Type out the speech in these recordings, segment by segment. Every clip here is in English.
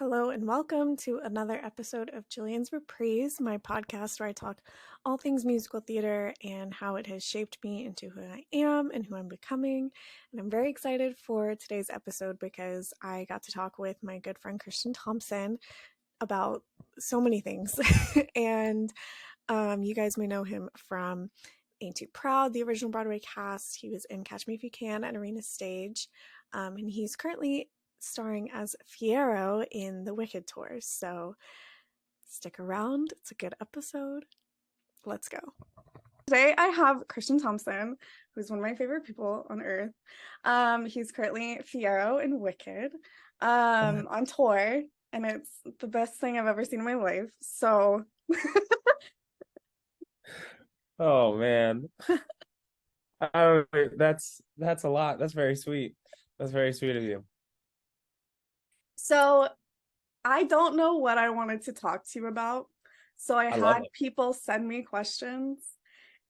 Hello and welcome to another episode of Jillian's Reprise, my podcast where I talk all things musical theater and how it has shaped me into who I am and who I'm becoming. And I'm very excited for today's episode because I got to talk with my good friend Christian Thompson about so many things. And you guys may know him from Ain't Too Proud, the original Broadway cast. He was in Catch Me If You Can at Arena Stage. And he's currently starring as Fiyero in the Wicked tour. So stick around. It's a good episode. Let's go. Today I have Christian Thompson, who's one of my favorite people on earth. He's currently Fiyero in Wicked on tour, and it's the best thing I've ever seen in my life. So Oh man. That's a lot. That's very sweet. That's very sweet of you. So I don't know what I wanted to talk to you about. So I had people send me questions.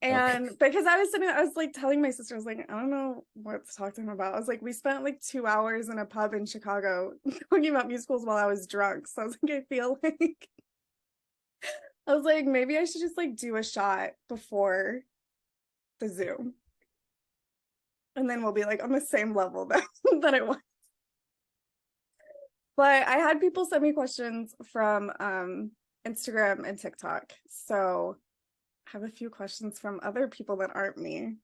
And because I was like telling my sister, I was like, I don't know what to talk to him about. I was like, we spent like 2 hours in a pub in Chicago talking about musicals while I was drunk. So I was like, I was like, maybe I should just like do a shot before the Zoom. And then we'll be like on the same level that it was. But I had people send me questions from Instagram and TikTok. So I have a few questions from other people that aren't me.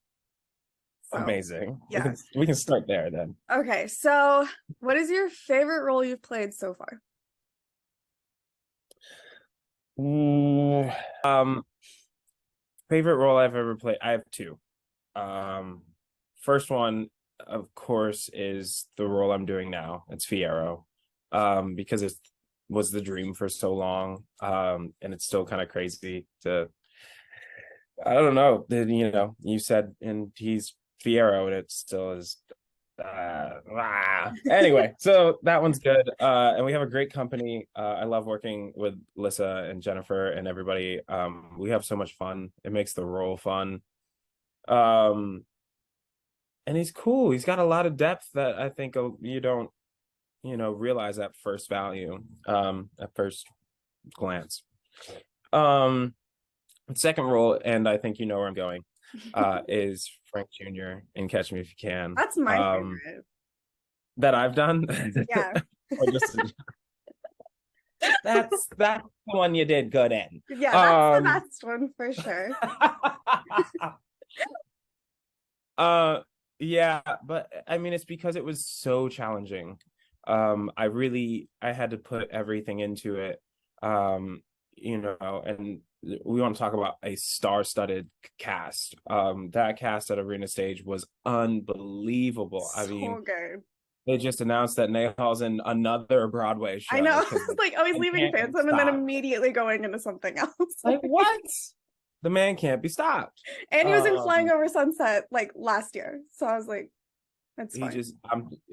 So, amazing. Yeah. We can start there then. Okay, so what is your favorite role you've played so far? Favorite role I've ever played. I have two. First one, of course, is the role I'm doing now. It's Fiyero. Because it was the dream for so long. And it's still kind of crazy to, I don't know, you said, and he's Fiyero, and it still is. Anyway, so that one's good. And we have a great company. I love working with Lissa and Jennifer and everybody. We have so much fun. It makes the role fun. And he's cool. He's got a lot of depth that I think you don't realize at first at first glance. Second role, and I think you know where I'm going, is Frank Jr. in Catch Me If You Can. That's my favorite. That I've done? Yeah. That's the one you did good in. Yeah, that's the best one for sure. Yeah, but I mean, it's because it was so challenging. I had to put everything into it. And we want to talk about a star-studded cast. That cast at Arena Stage was unbelievable. So good. They just announced that Nehal's in another Broadway show. I know. It's like, oh, he's leaving Phantom and then immediately going into something else. Like, what? The man can't be stopped. And he was in Flying Over Sunset like last year. So I was like, that's fine.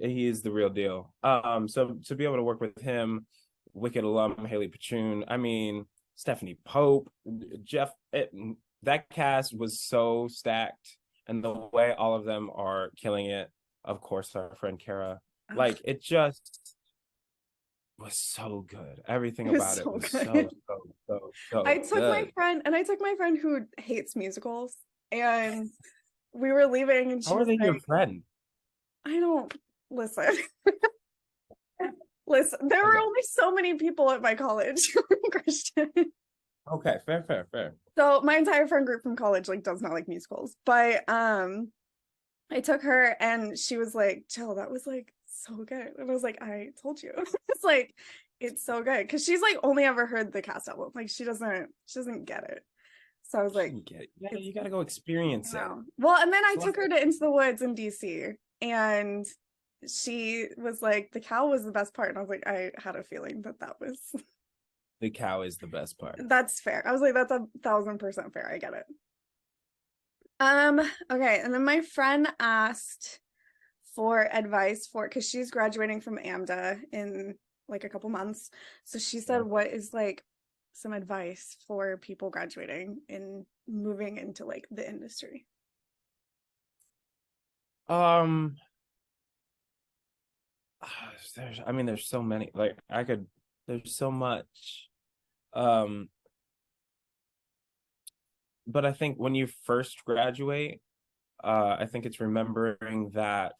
He is the real deal. So to be able to work with him, Wicked alum Haley Pachoon, I mean, Stephanie Pope, that cast was so stacked, and the way all of them are killing it. Of course, our friend Kara, like it just was so good. Everything about it was so I took good. my friend who hates musicals, and we were leaving, and how are they your friend? I don't listen. Listen, there were only so many people at my college, Christian. Okay, fair. So my entire friend group from college like does not like musicals, but I took her and she was like, Jill, that was like so good. And I was like, I told you. It's like, it's so good. Cause she's like only ever heard the cast album. Like she doesn't get it. So I was like, you gotta go experience it. Well, and then I took her to Into the Woods in DC, and she was like, the cow was the best part. And I was like, I had a feeling that was the cow is the best part. That's fair. I was like, that's 1,000% fair. I get it. Okay, and then my friend asked for advice because she's graduating from AMDA in like a couple months. So she said, what is like some advice for people graduating and moving into like the industry? There's so many. Like I could There's so much. Um, but I think when you first graduate, I think it's remembering that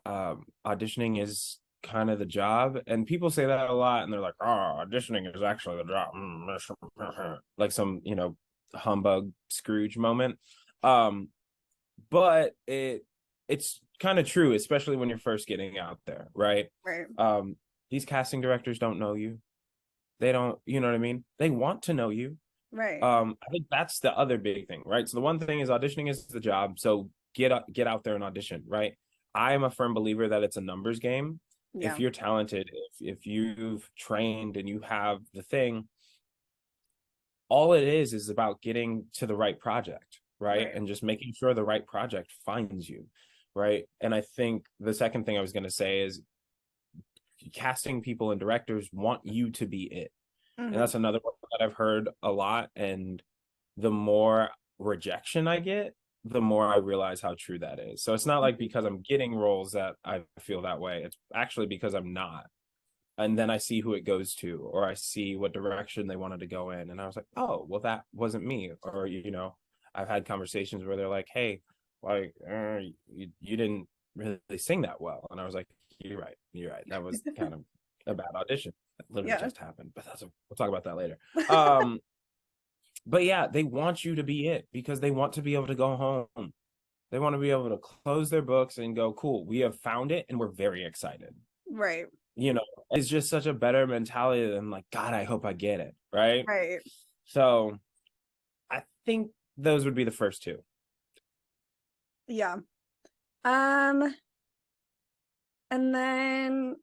auditioning is kind of the job. And people say that a lot, and they're like, "Oh, auditioning is actually the job," like some, humbug Scrooge moment. Um, but it's kind of true, especially when you're first getting out there, right? Right. These casting directors don't know you. They don't, you know what I mean? They want to know you. Right. I think that's the other big thing, right? So the one thing is auditioning is the job. So get out there and audition, right? I am a firm believer that it's a numbers game. If Yeah. you're talented, if you've trained and you have the thing, all it is about getting to the right project, right? Right. And just making sure the right project finds you, right? And I think the second thing I was going to say is casting people and directors want you to be it. And Mm-hmm. that's another one that I've heard a lot. And the more rejection I get, the more I realize how true that is. So it's not like because I'm getting roles that I feel that way. It's actually because I'm not. And then I see who it goes to, or I see what direction they wanted to go in. And I was like, oh, well, that wasn't me. Or, I've had conversations where they're like, hey, like, you didn't really sing that well. And I was like, you're right. You're right. That was kind of a bad audition. That literally Yeah. just happened. But we'll talk about that later. But yeah, they want you to be it because they want to be able to go home. They want to be able to close their books and go, cool, we have found it and we're very excited. Right. It's just such a better mentality than like, God, I hope I get it. Right. Right. So I think those would be the first two. Yeah. Um, and then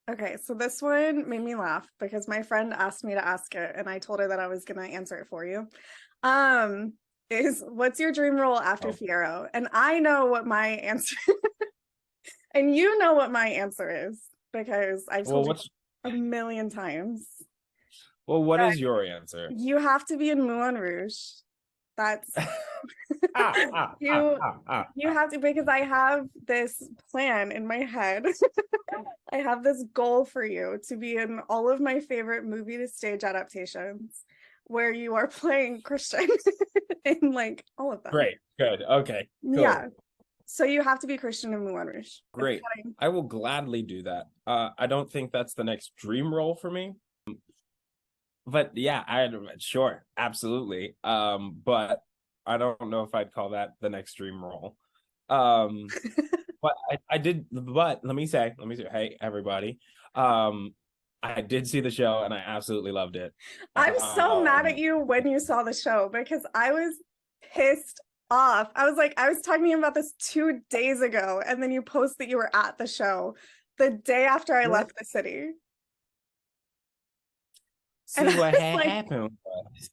okay, so this one made me laugh because my friend asked me to ask it and I told her that I was gonna answer it for you. Um, is what's your dream role after Oh, Fiyero? And I know what my answer and you know what my answer is because I've well, told you a million times. what But is your answer? you have to be in Moulin Rouge. That's ah, ah, ah, you ah, ah, you ah. have to because I have this plan in my head. I have this goal for you to be in all of my favorite movie to stage adaptations where you are playing Christian in like all of them. Great. Good. Okay. Yeah. Cool. So you have to be Christian in Moulin Rouge. It's Great. fine. I will gladly do that. I don't think that's the next dream role for me, but yeah, sure, absolutely. But I don't know if I'd call that the next dream role. Um, but I did. But let me say, hey everybody, I did see the show and I absolutely loved it. I'm so mad at Um, you when you saw the show because I was pissed off. I was like, I was talking to you about this 2 days ago, and then you post that you were at the show the day after I what? left the city. And See I what was like, happened was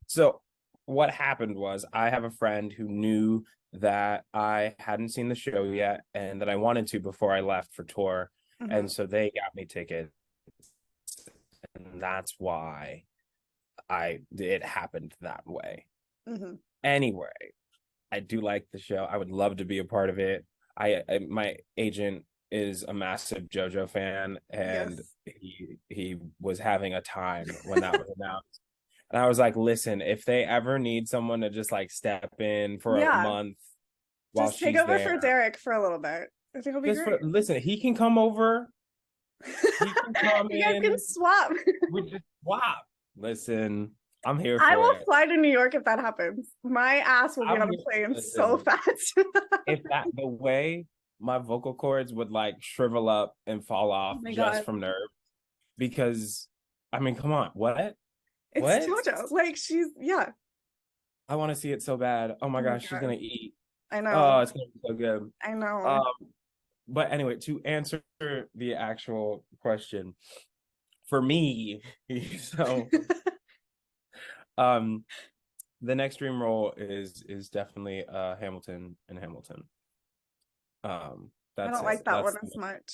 so what happened was I have a friend who knew that I hadn't seen the show yet and that I wanted to before I left for tour. mm-hmm, And so they got me tickets. And that's why it happened that way. mm-hmm. Anyway, I do like the show. I would love to be a part of it. My agent is a massive JoJo fan, and Yes. he was having a time when that was announced. And I was like, listen, if they ever need someone to just like step in for a Yeah. month while Just take she's over there, for Derek for a little bit. I think it'll be just great. listen, he can come over, he can come You guys can in, swap. we just swap. Listen, I'm here I for will it. fly to New York if that happens. My ass will be I'm on a here, plane so listen, fast. if that the way my vocal cords would like shrivel up and fall Oh off my just God. from nerve because I mean, come on, It's what JoJo. Like she's, yeah. I want to see it so bad. Oh my Oh my gosh, she's God. gonna eat. I Oh, know. it's gonna be so good. I know. um but anyway, to answer the actual question for me, so um the next dream role is definitely Hamilton and Hamilton. I That's don't it. like that one as much.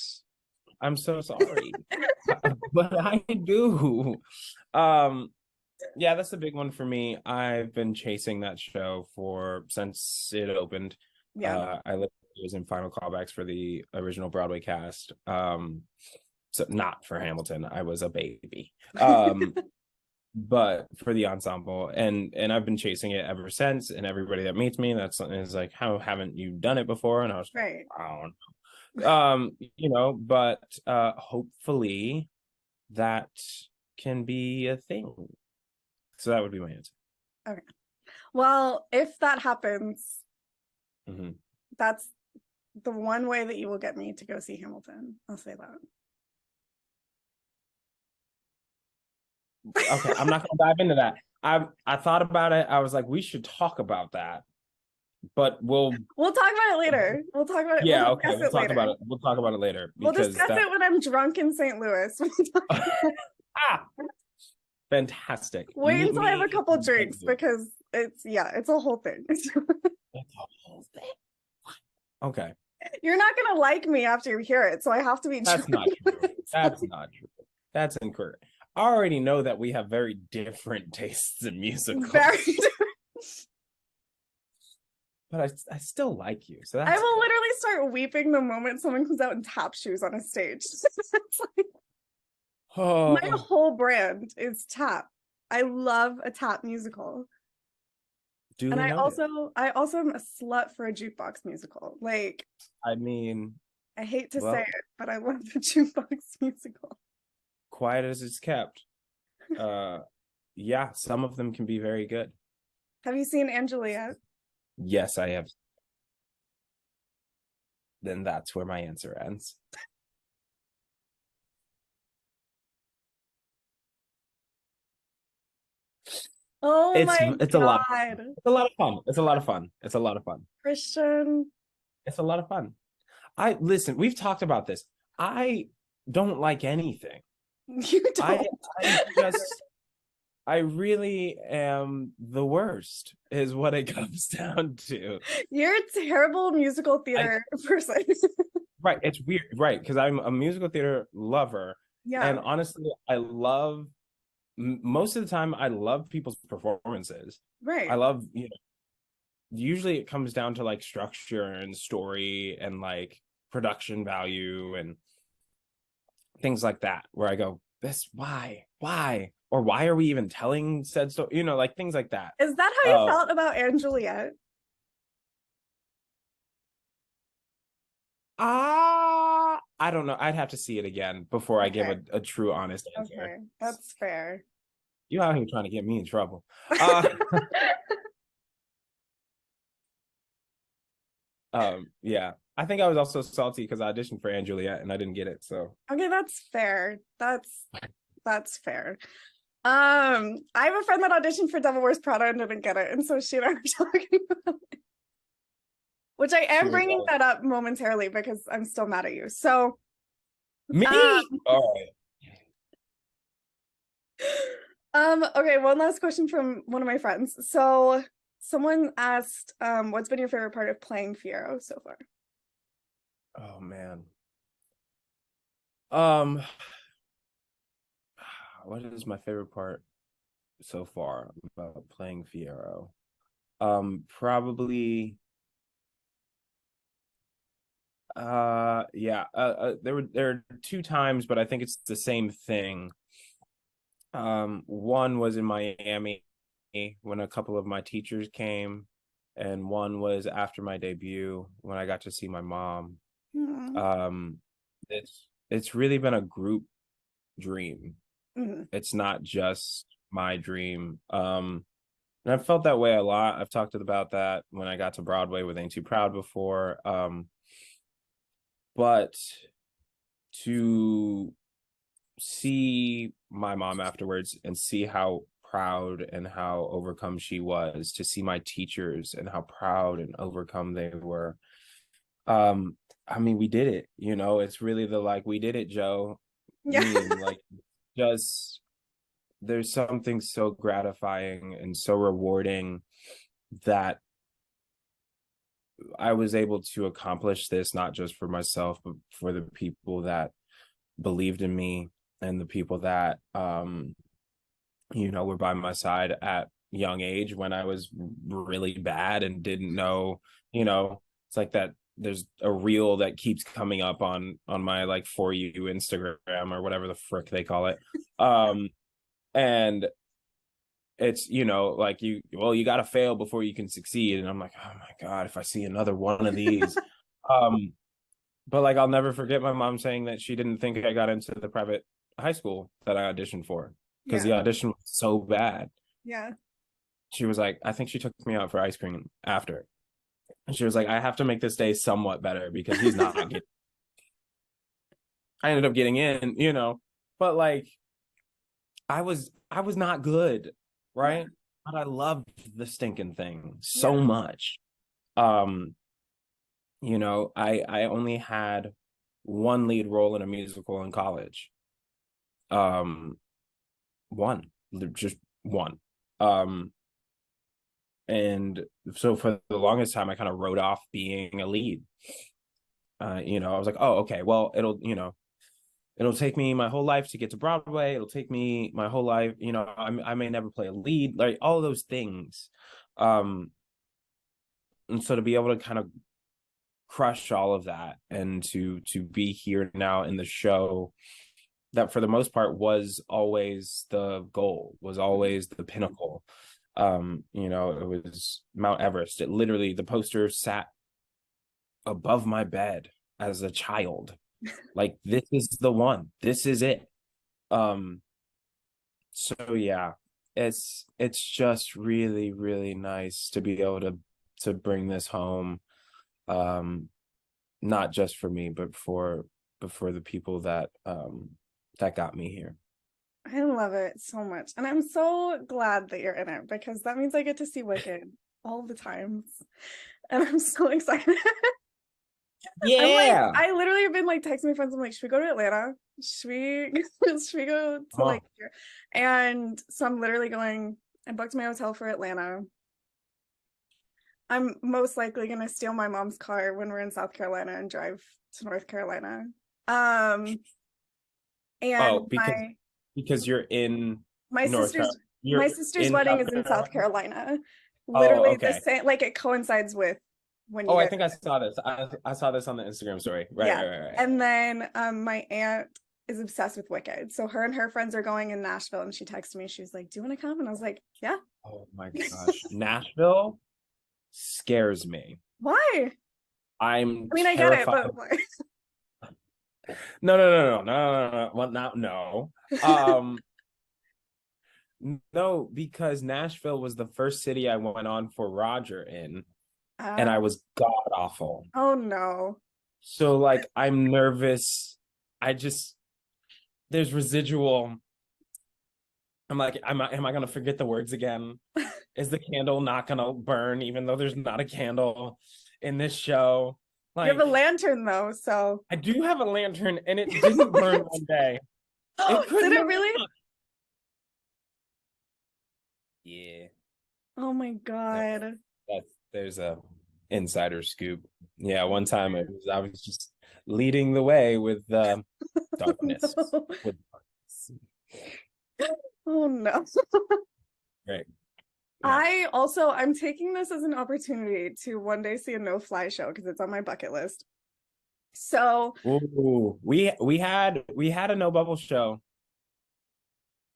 I'm so sorry. But I do. Um, yeah, that's the big one for me. I've been chasing that show for since it opened. Yeah. I was in final callbacks for the original Broadway cast. So not for Hamilton, I was a baby. But for the ensemble, and I've been chasing it ever since. And everybody that meets me, that's is like, how haven't you done it before? And I was like, Right. I don't but hopefully that can be a thing. So that would be my answer. Okay. Well, if that happens, that's the one way that you will get me to go see Hamilton. I'll say that. Okay, I'm not gonna dive into that. I thought about it. I was like, we should talk about that, but we'll talk about it later. We'll talk about it. Yeah, we'll okay. We'll talk later. about it. We'll talk about it later. We'll discuss it when I'm drunk in St. Louis. Fantastic. Wait until I have a couple drinks because it's a whole thing. It's a whole thing. Okay. You're not gonna like me after you hear it, so I have to be. That's not true. That's not true. That's incorrect. I already know that we have very different tastes in musicals. Very different. But I still like you. So that's I will literally start weeping the moment someone comes out in tap shoes on a stage. It's like, my whole brand is tap. I love a tap musical. And I also am a slut for a jukebox musical. Like, I mean, I hate to say it, but I love the jukebox musical. Quiet as it's kept. Yeah, some of them can be very good. Have you seen Juliet? Yes, I have. Then that's where my answer ends. Oh my God. It's a lot of fun. It's a lot of fun. It's a lot of fun. Christian. It's a lot of fun. Listen, we've talked about this. I don't like anything. You don't. I really am the worst, is what it comes down to. You're a terrible musical theater person. Right. It's weird. Right. Because I'm a musical theater lover. Yeah. And honestly, most of the time, I love people's performances. Right. I love, usually it comes down to like structure and story and like production value and things like that, where I go, why? Or why are we even telling said story? Like things like that. Is that how you felt about Juliet? I don't know. I'd have to see it again before I give a true, honest answer. Okay, that's fair. You out here trying to get me in trouble. Yeah. I think I was also salty because I auditioned for Juliet and I didn't get it. So okay, that's fair. That's fair. I have a friend that auditioned for Devil Wears Prada and didn't get it, and so she and I were talking about it. Which I am bringing that up momentarily because I'm still mad at you. So me. All right. Okay, one last question from one of my friends. So someone asked, what's been your favorite part of playing Fiyero so far? Oh man. What is my favorite part so far about playing Fiyero? Probably there are two times, but I think it's the same thing. One was in Miami when a couple of my teachers came, and one was after my debut when I got to see my mom. Mm-hmm. It's really been a group dream. Mm-hmm. It's not just my dream. And I've felt that way a lot. I've talked about that when I got to Broadway with Ain't Too Proud before. But to see my mom afterwards and see how proud and how overcome she was, to see my teachers and how proud and overcome they were. I mean, we did it, it's really we did it, Joe. Yeah. Just there's something so gratifying and so rewarding that I was able to accomplish this, not just for myself, but for the people that believed in me and the people that, were by my side at young age when I was really bad and didn't know, it's like that there's a reel that keeps coming up on my like For You Instagram or whatever the frick they call it. And it's, you know, like you got to fail before you can succeed. And I'm like, oh my God, if I see another one of these. But like I'll never forget my mom saying that she didn't think I got into the private high school that I auditioned for because the audition was so bad. Yeah. She was like, I think she took me out for ice cream after. And she was like, I have to make this day somewhat better because he's not getting. I ended up getting in, you know, but like I was not good, right? But I loved the stinking thing so much. You know, I only had one lead role in a musical in college. One, just one. And so for the longest time, I kind of wrote off being a lead. You know, I was like, oh, okay, well, it'll, you know, it'll take me my whole life to get to Broadway. It'll take me my whole life, you know, I may never play a lead, like all those things. And so to be able to kind of crush all of that and to be here now in the show that for the most part was always the goal, was always the pinnacle. You know, it was Mount Everest. It literally, the poster sat above my bed as a child. Like, this is the one. This is it. So yeah, it's just really, really nice to be able to bring this home. Not just for me, but for the people that that got me here. I love it so much. And I'm so glad that you're in it because that means I get to see Wicked all the time. And I'm so excited. Yeah. I'm like, I literally have been like texting my friends. I'm like, should we go to Atlanta? Should we go to like here? And so I'm literally going, I booked my hotel for Atlanta. I'm most likely gonna steal my mom's car when we're in South Carolina and drive to North Carolina. And because you're in my North sister's Carolina. my sister's wedding is in South Carolina. Oh, Literally okay. the same, like it coincides with when you Oh, I guys think I saw this. I saw this on the Instagram story. Right, right. And then my aunt is obsessed with Wicked. So her and her friends are going in Nashville and she texted me. She was like, do you want to come? And I was like, yeah. Oh my gosh. Nashville scares me. Why? I mean, terrified. I get it, but why? No. Well, not no. No, because Nashville was the first city I went on for Roger in, and I was god awful. Oh no. So like I'm nervous. There's residual. I'm like, am I gonna forget the words again? Is the candle not gonna burn even though there's not a candle in this show? Like, you have a lantern though, so I do have a lantern and it didn't burn one day. Did it really? Not. Yeah. Oh my god. There's a insider scoop. Yeah, one time I was just leading the way with darkness. No. With oh no. Right. Yeah. I'm taking this as an opportunity to one day see a no-fly show because it's on my bucket list. So we had a no bubble show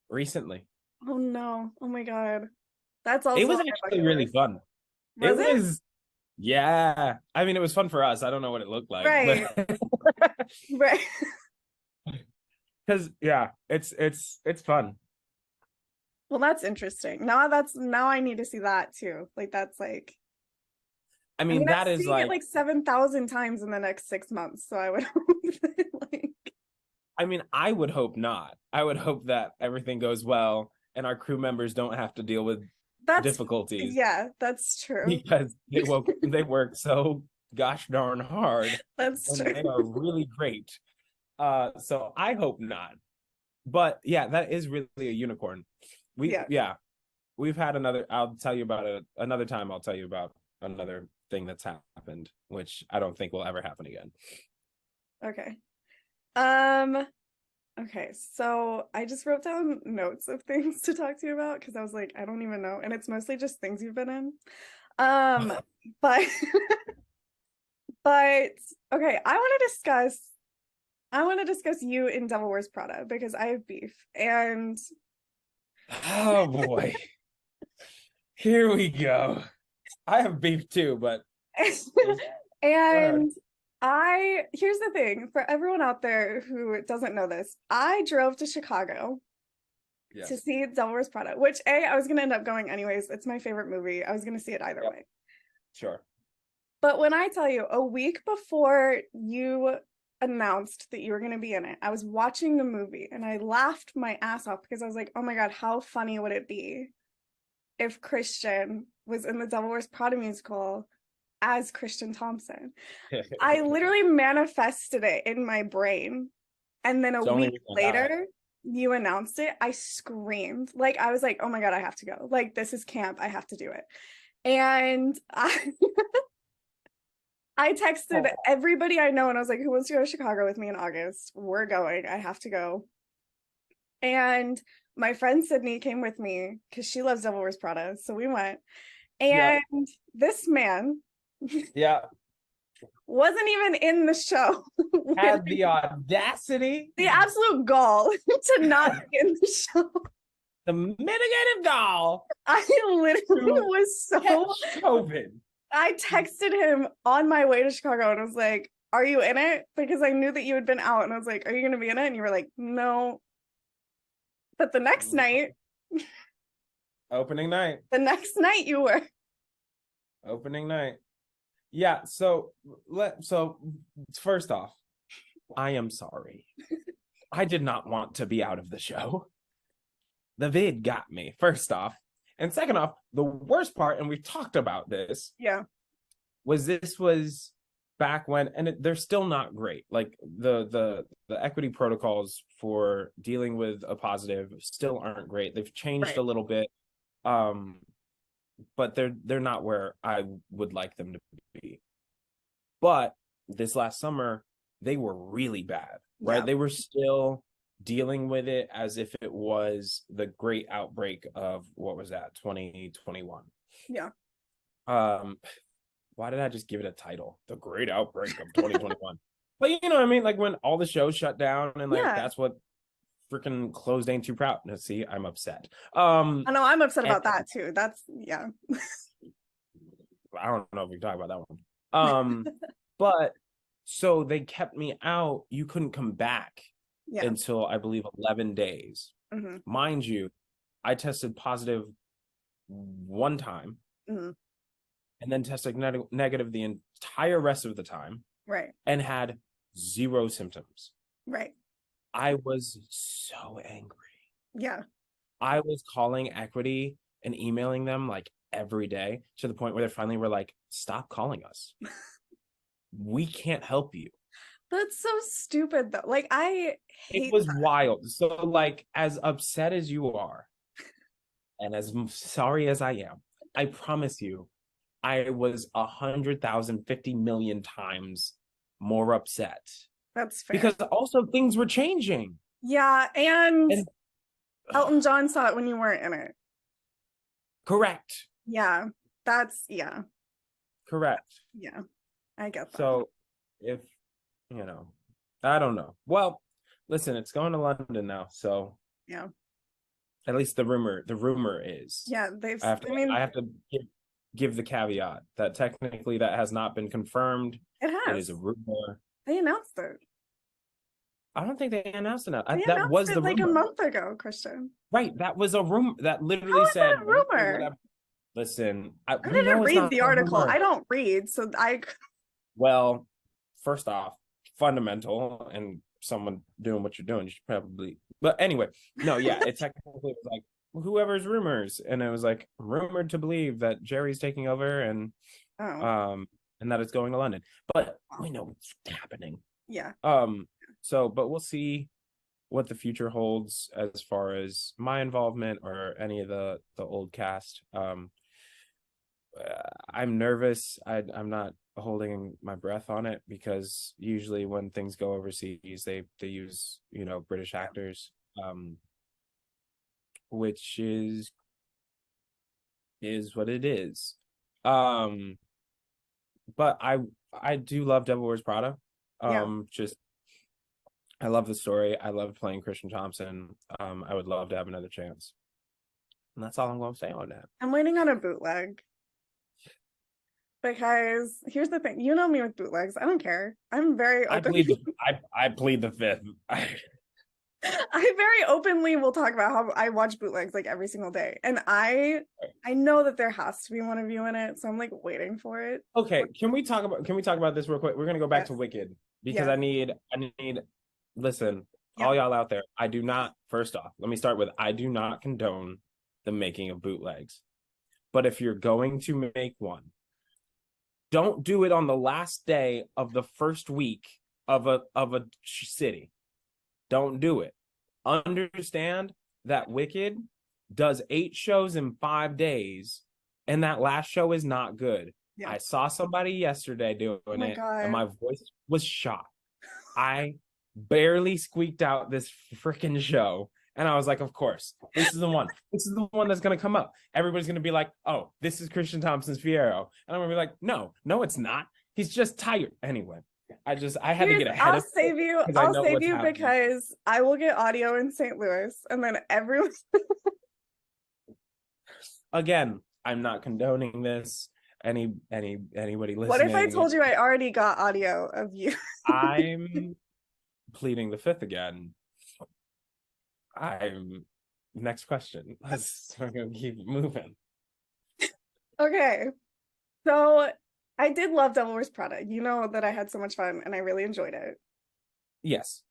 recently. Oh no. Oh my god. That's also it was actually really fun. Was it? Yeah. I mean, it was fun for us. I don't know what it looked like. Right. Right. Because yeah, it's fun. Well, that's interesting. Now I need to see that too. Like that's like I mean that I've is seen it 7,000 times in the next 6 months. So I would hope that, like I mean, I would hope not. I would hope that everything goes well and our crew members don't have to deal with difficulties. Yeah, that's true. Because they work so gosh darn hard. That's true. They are really great. So I hope not. But yeah, that is really a unicorn. We've had another. I'll tell you about it another time. I'll tell you about another thing that's happened, which I don't think will ever happen again. Okay. Okay, so I just wrote down notes of things to talk to you about because I was like, I don't even know, and it's mostly just things you've been in. But But okay, I want to discuss you in Devil Wears Prada because I have beef. And Oh boy. Here we go. I have beef too, but go ahead. and here's the thing for everyone out there who doesn't know this. I drove to Chicago to Yes. see Devil Wears Prada, which I was gonna end up going anyways. It's my favorite movie. I was gonna see it either Yep. way. Sure. But when I tell you, a week before you announced that you were going to be in it, I was watching the movie and I laughed my ass off because I was like, oh my God, how funny would it be if Christian was in the Devil Wears Prada musical as Christian Thompson? I literally manifested it in my brain. And then a It's the only week reason I got it. later, you announced it. I screamed. Like, I was like, oh my God, I have to go. Like, this is camp. I have to do it. And I texted Oh. everybody I know and I was like, who wants to go to Chicago with me in August? We're going. I have to go. And my friend Sydney came with me because she loves Devil Wears Prada. So we went. Yeah. And this man Yeah. wasn't even in the show. Had the audacity, The absolute gall to not be in the show. the mitigated gall I literally to was so. catch COVID. I texted him on my way to Chicago and I was like, are you in it? Because I knew that you had been out and I was like, are you going to be in it? And you were like, no. But the next night Opening night. you were. Opening night. Yeah, so first off, I am sorry. I did not want to be out of the show. The vid got me, first off. And second off, the worst part, and we've talked about this, Yeah. this was back when, and they're still not great. Like the equity protocols for dealing with a positive still aren't great. They've changed Right. a little bit. But they're not where I would like them to be. But this last summer, they were really bad, right? Yeah. They were still dealing with it as if it was the great outbreak of what was that, 2021. Yeah. Why did I just give it a title? The Great Outbreak of 2021. But you know what I mean? Like when all the shows shut down and like Yeah. that's what freaking closed Ain't Too Proud. Now, see, I'm upset. I know I'm upset about And that too. That's yeah. I don't know if we can talk about that one. But so they kept me out. You couldn't come back Yeah. until I believe 11 days. Mm-hmm. Mind you, I tested positive one time Mm-hmm. and then tested negative the entire rest of the time Right. and had zero symptoms. Right. I was so angry. Yeah. I was calling Equity and emailing them like every day to the point where they finally were like, stop calling us. We can't help you. That's so stupid though. Like I hate It was that. wild. So like as upset as you are and as sorry as I am, I promise you, I was 100,000, 50 million times more upset. That's fair. Because also things were changing. Yeah, and And Elton John saw it when you weren't in it. correct. Yeah. That's yeah. Correct. Yeah. I get that. So if I don't know. Well, listen, it's going to London now, so Yeah. at least the rumor is. Yeah, I have to give the caveat that technically that has not been confirmed. it It has. is a rumor. They announced it. I don't think they announced it. They That announced was it the like rumor. a month ago, Christian. Right. That was a rumor that How literally is that said a rumor? whatever. Listen, I we didn't know it's read not the a article. rumor. I don't read, so I Well, first off, fundamental and someone doing what you're doing, you should probably. But anyway, no, yeah, it technically was like whoever's rumors, and it was like rumored to believe that Jerry's taking over and oh that it's going to London. But we know what's happening. yeah. So but we'll see what the future holds as far as my involvement or any of the old cast. I'm nervous. I'm not holding my breath on it because usually when things go overseas, they use British actors, which is what it is. But I do love Devil Wears Prada. Yeah. Just I love the story. I love playing Christian Thompson. I would love to have another chance. And that's all I'm going to say on that. I'm waiting on a bootleg because here's the thing. You know me with bootlegs. I don't care. I'm very I open. plead the fifth. I very openly will talk about how I watch bootlegs like every single day. And I know that there has to be one of you in it. So I'm like waiting for it. Okay, can we talk about this real quick? We're gonna go back to Wicked because Yes. I need listen, Yeah. all y'all out there, I do not, first off, let me start with I do not condone the making of bootlegs. But if you're going to make one, don't do it on the last day of the first week of a city. Don't do it. Understand that Wicked does 8 shows in 5 days, and that last show is not good. Yeah. I saw somebody yesterday doing it, God. and my voice was shot. I barely squeaked out this freaking show. And I was like, of course, this is the one. This is the one that's going to come up. Everybody's going to be like, oh, this is Christian Thompson's Fiero. And I'm going to be like, no, it's not. He's just tired. Anyway, I had to get ahead I'll of save you. I'll save you because I will get audio in St. Louis and then everyone. Again, I'm not condoning this. Anybody listening? What if I told you I already got audio of you? I'm pleading the fifth again. Next question. We're gonna keep moving. Okay. So I did love Devil Wears Prada. You know that I had so much fun and I really enjoyed it. Yes.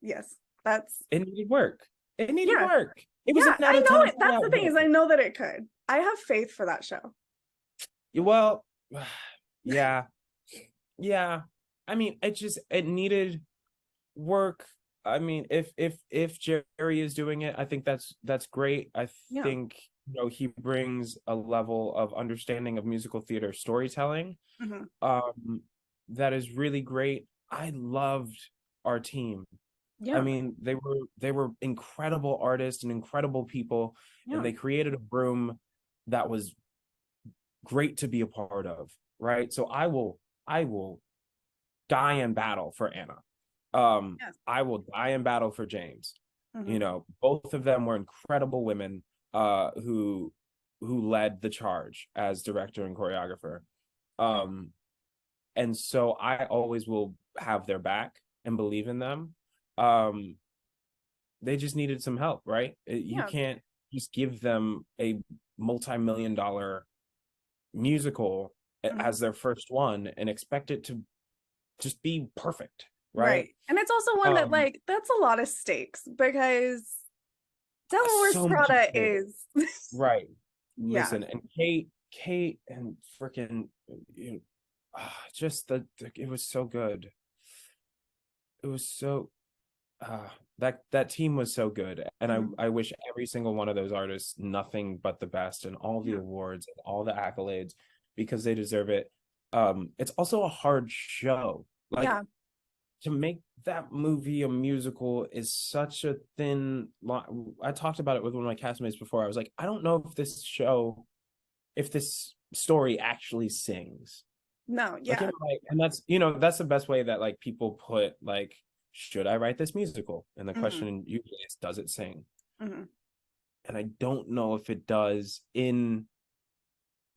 It needed work. It needed work. It was I know it. That's the thing is I know that it could. I have faith for that show. Well, yeah. I mean, it needed work. I mean, if Jerry is doing it, I think that's great. I think he brings a level of understanding of musical theater storytelling that is really great. I loved our team. I mean, they were incredible artists and incredible people, and they created a room that was great to be a part of, right? So I will die in battle for Anna. I will die in battle for James. Both of them were incredible women who led the charge as director and choreographer. And so I always will have their back and believe in them. They just needed some help, right? You can't just give them a multi-million-dollar musical as their first one and expect it to just be perfect, right? And it's also one that that's a lot of stakes because Devil Wears Prada is right. Listen, and Kate and freaking just it was so good. It was so that team was so good, and I wish every single one of those artists nothing but the best and all the awards and all the accolades because they deserve it. It's also a hard show. To make that movie a musical is such a thin line. I talked about it with one of my castmates before. I was like, I don't know if this story actually sings. No, and that's the best way that people put should I write this musical? And the question usually is, does it sing? And I don't know if it does in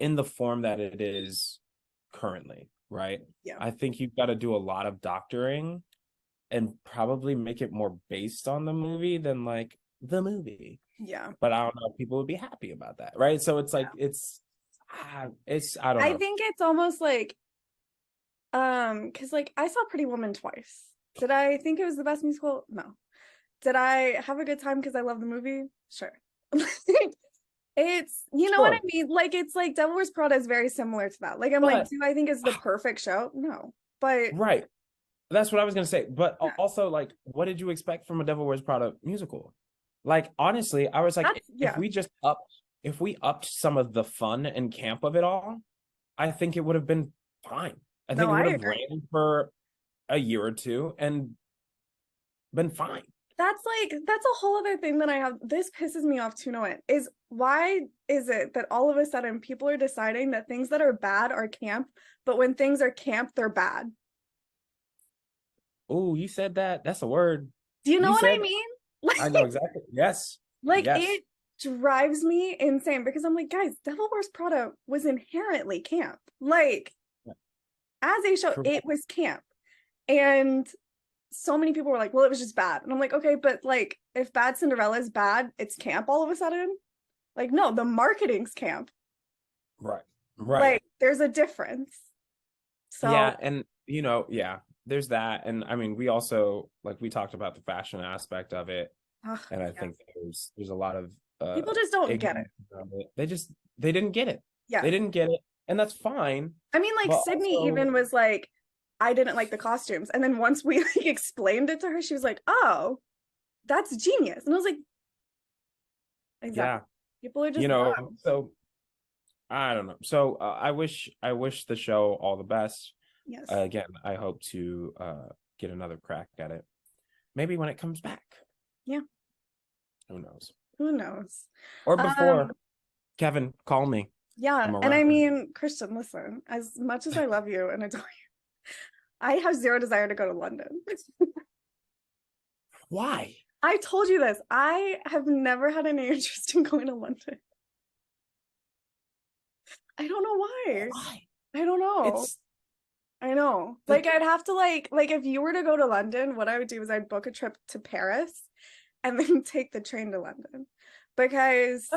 the form that it is currently, right? I think you've got to do a lot of doctoring and probably make it more based on the movie than the movie. But I don't know if people would be happy about that, right? So it's it's I don't know. I think it's almost because I saw Pretty Woman twice. Did I think it was the best musical? No. Did I have a good time because I love the movie? Sure. It's know what I mean? It's Devil Wears Prada is very similar to that. Do I think it's the perfect show? No. But right. That's what I was gonna say. But also, what did you expect from a Devil Wears Prada musical? Honestly, I was like, if we upped some of the fun and camp of it all, I think it would have been fine. I think it would have ran for a year or two and been fine. that's a whole other thing that I have. This pisses me off to no end. Is why is it that all of a sudden people are deciding that things that are bad are camp, but when things are camp, they're bad? Oh, you said that. That's a word. Do you know You what I said, mean? I know Like, exactly. Yes. like Yes. it drives me insane because I'm like, guys, Devil Wears Prada was inherently camp. Like, as a show, it Correct. was camp. And so many people were like, well, it was just bad. And I'm like, okay, but like if Bad Cinderella is bad, it's camp all of a sudden? Like, no, the marketing's camp. Right. Right. Like, there's a difference. So, Yeah. And, yeah, there's that. And I mean, we also, like, we talked about the fashion aspect of it. ugh, And I yes. think there's a lot of People just don't get it. ignorance around it. They didn't get it. Yeah. They didn't get it. And that's fine. I mean, like, But Sydney also, even was like, I didn't like the costumes. And then once we like explained it to her, she was like, oh, that's genius. And I was like, exactly. yeah, People are just dumb. so I don't know. So I wish the show all the best. Yes. Again, I hope to get another crack at it. Maybe when it comes back. Yeah. Who knows? Who knows? Or Um, before. Kevin, call me. yeah. I'm And I around. mean, Christian, listen, as much as I love you and adore you, I have zero desire to go to London. Why? I told you this. I have never had any interest in going to London. I don't know why. Why? I don't know. It's I know. the Like I'd have to like if you were to go to London, what I would do is I'd book a trip to Paris and then take the train to London. Because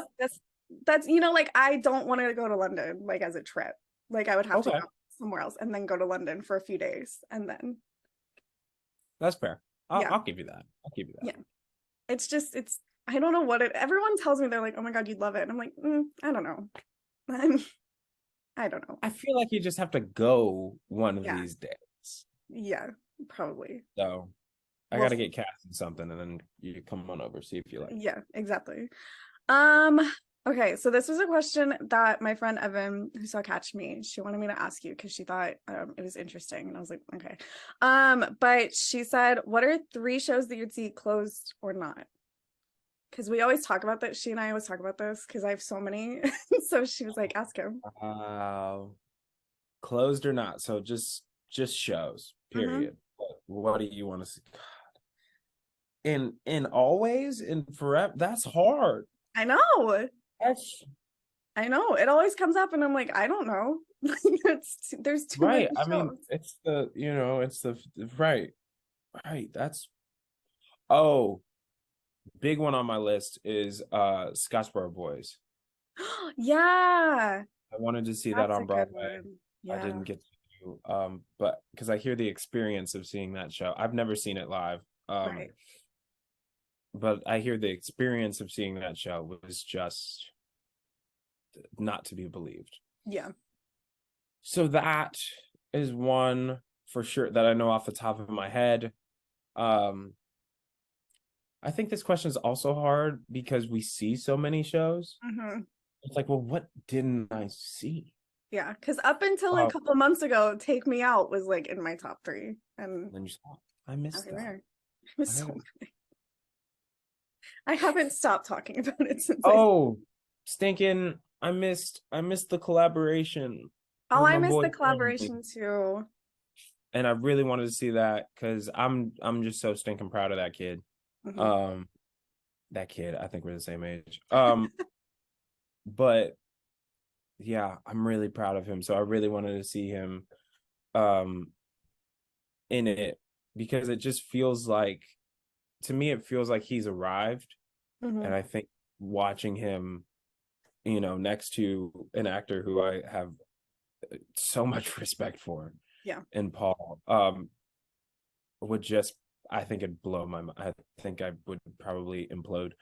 that's like I don't want to go to London like as a trip. Like I would have to okay. go somewhere else and then go to London for a few days and then That's fair. I'll, yeah. I'll give you that. I'll give you that. Yeah. It's I don't know what it everyone tells me they're like, "Oh my God, you'd love it." And I'm like, I don't know. I don't know. I feel like you just have to go one of Yeah. these days. Yeah, probably. So I We'll gotta see. get cast in something, and then you come on over, see if you like. Yeah, exactly. Um, okay, so this was a question that my friend Evan, who saw Catch Me, she wanted me to ask you because she thought it was interesting, and I was like, okay. But she said, what are 3 shows that you'd see closed or not? Because we always talk about that. She and I always talk about this because I have so many. So she was like, ask him. Closed or not? So just shows. Mm-hmm. Period. What do you want to see? In always in forever. That's hard. I know. That's I know. It always comes up, and I'm like, I don't know. There's too many right. I mean, shows. it's the right. Right. That's oh, big one on my list is Scottsboro Boys. Yeah, I wanted to see that that's on a good Broadway. one. I Yeah. didn't get to, but because I hear the experience of seeing that show. I've never seen it live. Right. But I hear the experience of seeing that show was just not to be believed. Yeah. So that is one for sure that I know off the top of my head. I think this question is also hard because we see so many shows. Mm-hmm. It's like, well, what didn't I see? Yeah, because up until a couple months ago, Take Me Out was like in my top 3, and then you saw, I missed that. it was so good. I haven't stopped talking about it since. Stinking! I missed the collaboration. I missed the collaboration too. And I really wanted to see that because I'm just so stinking proud of that kid. Mm-hmm. That kid, I think we're the same age. But yeah, I'm really proud of him. So I really wanted to see him in it because it just feels like, to me, it feels like he's arrived. Mm-hmm. And I think watching him, next to an actor who I have so much respect for, and Paul, would just, I think it'd blow my mind. I think I would probably implode.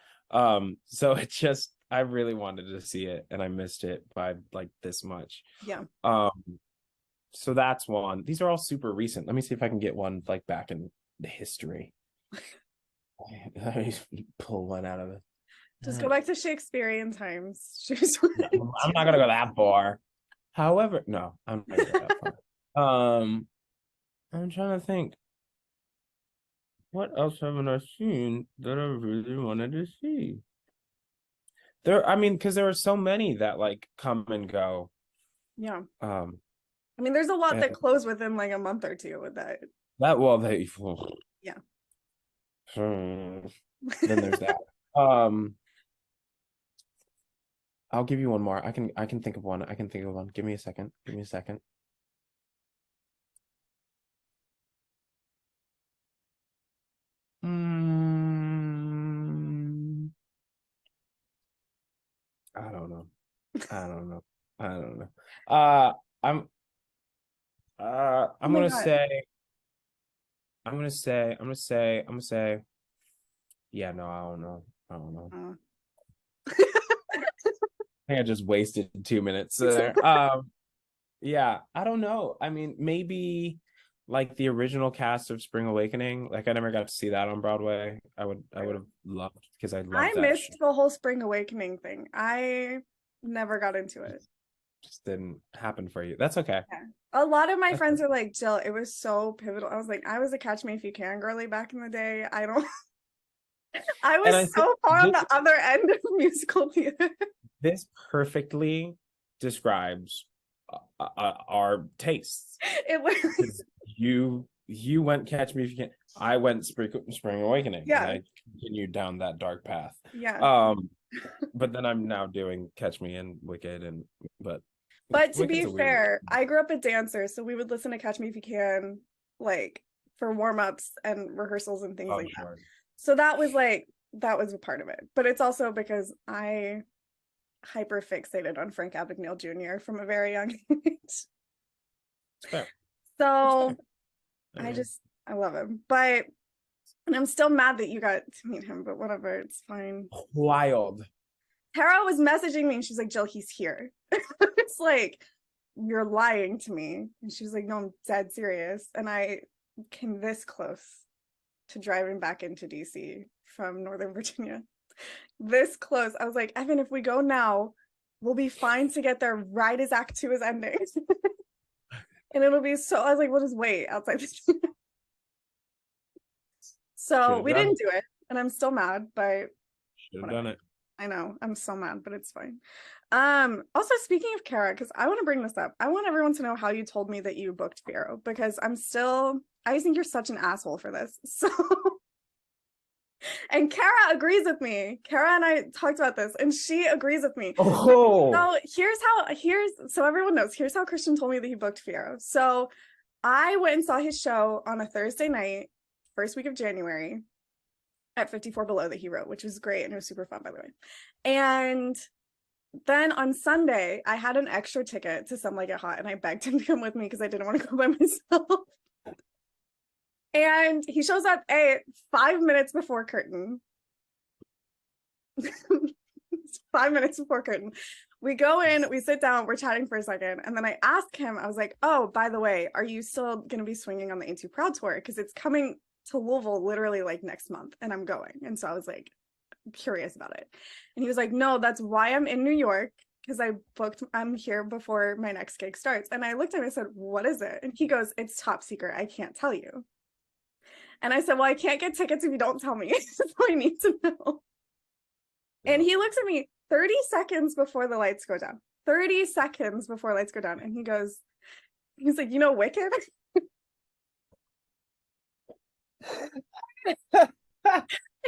So it just, I really wanted to see it and I missed it by like this much. Yeah. So that's one. These are all super recent. Let me see if I can get one like back in the history. Let me pull one out of it. Just go back to Shakespearean times. I'm not gonna go that far. However, no, I'm not gonna go that far. I'm trying to think. What else haven't I seen that I really wanted to see? There, I mean, because there are so many that like come and go. Yeah. Um, I mean, there's a lot and that close within like a month or two with that. that well, they Yeah. then there's that. Um, I'll give you one more. I can think of one. I can think of one. Give me a second. Give me a second. Mm, I don't know. I don't know. I don't know. Uh, I'm Oh I'm my gonna God. say I'm gonna say yeah, no, I don't know. I don't know. Uh, I think I just wasted 2 minutes there. Yeah, I don't know. I mean, maybe like the original cast of Spring Awakening. Like I never got to see that on Broadway. I would have loved because I love I that show. missed the whole Spring Awakening thing. I never got into it. Just didn't happen for you. That's okay. Yeah. A lot of my That's friends okay. are like, Jill, it was so pivotal. I was like, I was a Catch Me If You Can girly back in the day. I don't, I And was I think so far on this the other end of musical theater. this perfectly describes our tastes. It was, Because you went Catch Me If You Can. I went Spring Awakening, and yeah, I continued down that dark path. yeah. Um, but then I'm now doing Catch Me and Wicked, and but But to Wicked's be a weird. fair, I grew up a dancer, so we would listen to Catch Me If You Can, like for warm-ups and rehearsals and things Oh, like that. sure. So that was like, that was a part of it. But it's also because I hyper fixated on Frank Abagnale Jr. from a very young age. It's fair. It's So fair. I I mean, just, I love him. But, and I'm still mad that you got to meet him, but whatever, it's fine. wild. Tara was messaging me and she's like, Jill, he's here. It's like, you're lying to me. And she was like, no, I'm dead serious. And I came this close to driving back into DC from Northern Virginia. This close. I was like, Evan, if we go now, we'll be fine to get there right as Act Two is ending. And it'll be so, I was like, we'll just wait outside the Should So have we done didn't it. do it. And I'm still mad, but Should have whatever. done it. I know. I'm so mad, but it's fine. Also speaking of Kara, because I want to bring this up. I want everyone to know how you told me that you booked Fierro because I just think you're such an asshole for this. So and Kara agrees with me. Kara and I talked about this and she agrees with me. Oh, So so everyone knows, here's how Christian told me that he booked Fierro. So I went and saw his show on a Thursday night, first week of January at 54 Below that he wrote, which was great and it was super fun, by the way. And then on Sunday, I had an extra ticket to Some Like It Hot and I begged him to come with me because I didn't want to go by myself. And he shows up 5 minutes before curtain. 5 minutes before curtain. We go in, we sit down, we're chatting for a second. And then I asked him, I was like, oh, by the way, are you still going to be swinging on the Ain't Too Proud tour? Because it's coming to Louisville literally like next month and I'm going. And so I was like curious about it. And he was like, no, that's why I'm in New York. Because I'm here before my next gig starts. And I looked at him and I said, what is it? And he goes, it's top secret. I can't tell you. And I said, well, I can't get tickets if you don't tell me. So I need to know. And he looks at me 30 seconds before the lights go down. 30 seconds before lights go down. And he's like, you know, Wicked? And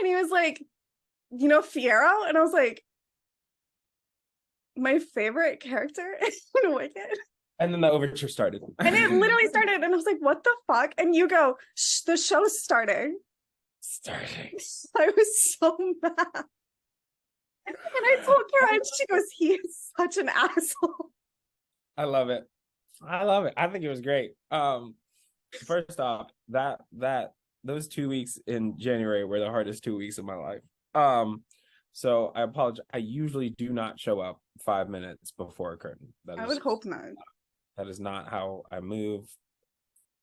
he was like, you know, Fierro? And I was like, my favorite character in Wicked? and then the overture started. And it literally started. And I was like, what the fuck? And you go, the show's starting. Starting. I was so mad. And I told Kara, and she goes, he is such an asshole. I love it. I love it. I think it was great. First off, that those 2 weeks in January were the hardest 2 weeks of my life. So I apologize. I usually do not show up 5 minutes before a curtain. I would hope not. That is not how I move.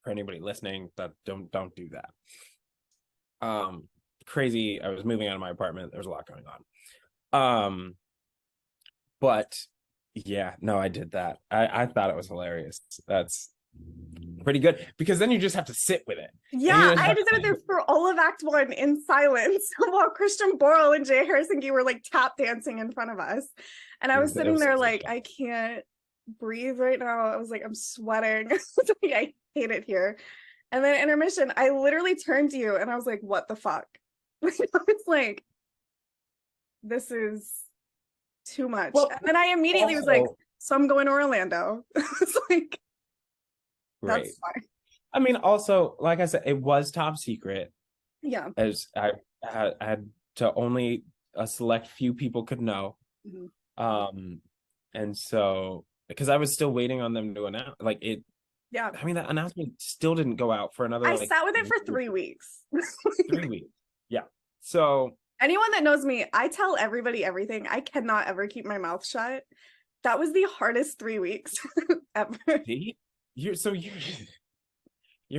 For anybody listening, that don't do that. Crazy. I was moving out of my apartment. There was a lot going on. But yeah, no, I did that. I thought it was hilarious. pretty good, because then you just have to sit with it. Yeah, I had to sit there for all of Act 1 in silence while Christian Borle and Jay Harrison were like tap dancing in front of us. And I was sitting there like, I can't breathe right now. I was like, I'm sweating. I hate it here. And then intermission, I literally turned to you and I was like, what the fuck? It's like, this is too much. Well, and then I immediately was like, so I'm going to Orlando. It's like, that's fine. I mean, also, like I said, it was top secret. Yeah. As I had to only a select few people could know. Mm-hmm. And so, because I was still waiting on them to announce, like it. Yeah. I mean, that announcement still didn't go out for another. I sat with it for 3 weeks. 3 weeks. Yeah. So anyone that knows me, I tell everybody everything. I cannot ever keep my mouth shut. That was the hardest 3 weeks ever. You're